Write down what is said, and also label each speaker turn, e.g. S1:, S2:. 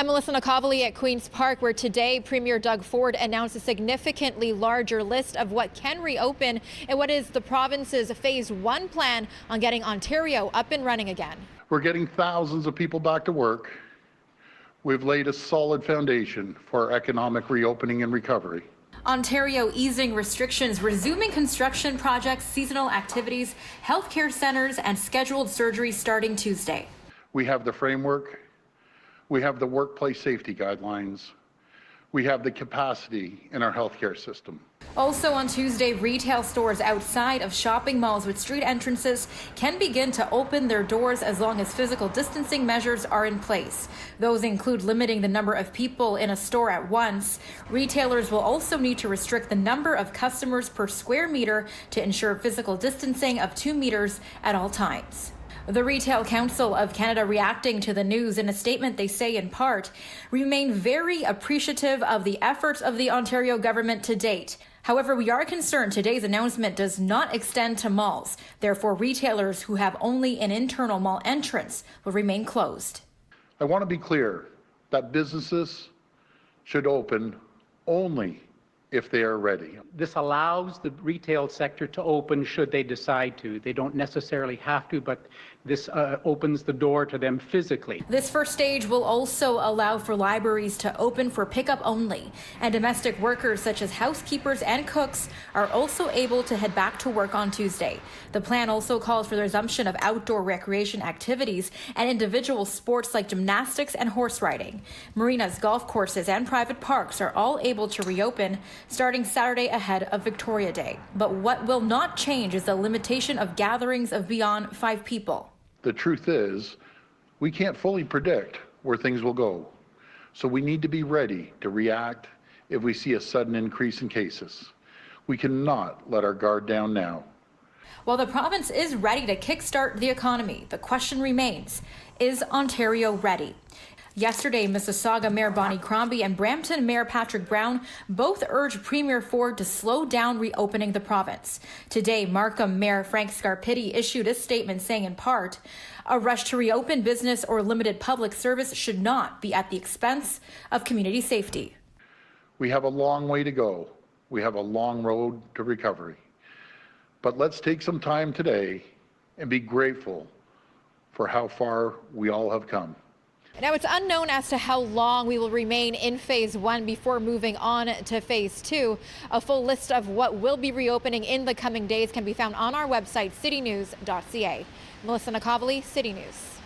S1: I'm Melissa Nakavali at Queen's Park, where today Premier Doug Ford announced a significantly larger list of what can reopen in what is the province's Phase 1 plan on getting Ontario up and running again.
S2: We're getting thousands of people back to work. We've laid a solid foundation for economic reopening and recovery.
S3: Ontario easing restrictions, resuming construction projects, seasonal activities, healthcare centres, and scheduled surgery starting Tuesday.
S2: We have the framework. We have the workplace safety guidelines. We have the capacity in our healthcare system.
S3: Also on Tuesday, retail stores outside of shopping malls with street entrances can begin to open their doors as long as physical distancing measures are in place. Those include limiting the number of people in a store at once. Retailers will also need to restrict the number of customers per square meter to ensure physical distancing of 2 meters at all times. The Retail Council of Canada reacting to the news in a statement, they say in part, remain very appreciative of the efforts of the Ontario government to date. However, we are concerned today's announcement does not extend to malls. Therefore, retailers who have only an internal mall entrance will remain closed.
S2: I want to be clear that businesses should open only if they are ready.
S4: This allows the retail sector to open should they decide to. They don't necessarily have to, but this opens the door to them physically.
S3: This first stage will also allow for libraries to open for pickup only, and domestic workers such as housekeepers and cooks are also able to head back to work on Tuesday. The plan also calls for the resumption of outdoor recreation activities and individual sports like gymnastics and horse riding. Marinas, golf courses, and private parks are all able to reopen starting Saturday ahead of Victoria Day. But what will not change is the limitation of gatherings of beyond 5 people.
S2: The truth is, we can't fully predict where things will go. So we need to be ready to react if we see a sudden increase in cases. We cannot let our guard down now.
S3: While the province is ready to kickstart the economy, the question remains, is Ontario ready? Yesterday, Mississauga Mayor Bonnie Crombie and Brampton Mayor Patrick Brown both urged Premier Ford to slow down reopening the province. Today, Markham Mayor Frank Scarpitti issued a statement saying in part, a rush to reopen business or limited public service should not be at the expense of community safety.
S2: We have a long way to go. We have a long road to recovery. But let's take some time today and be grateful for how far we all have come.
S1: Now, it's unknown as to how long we will remain in Phase 1 before moving on to Phase 2. A full list of what will be reopening in the coming days can be found on our website, citynews.ca. Melissa Nakavali, City News.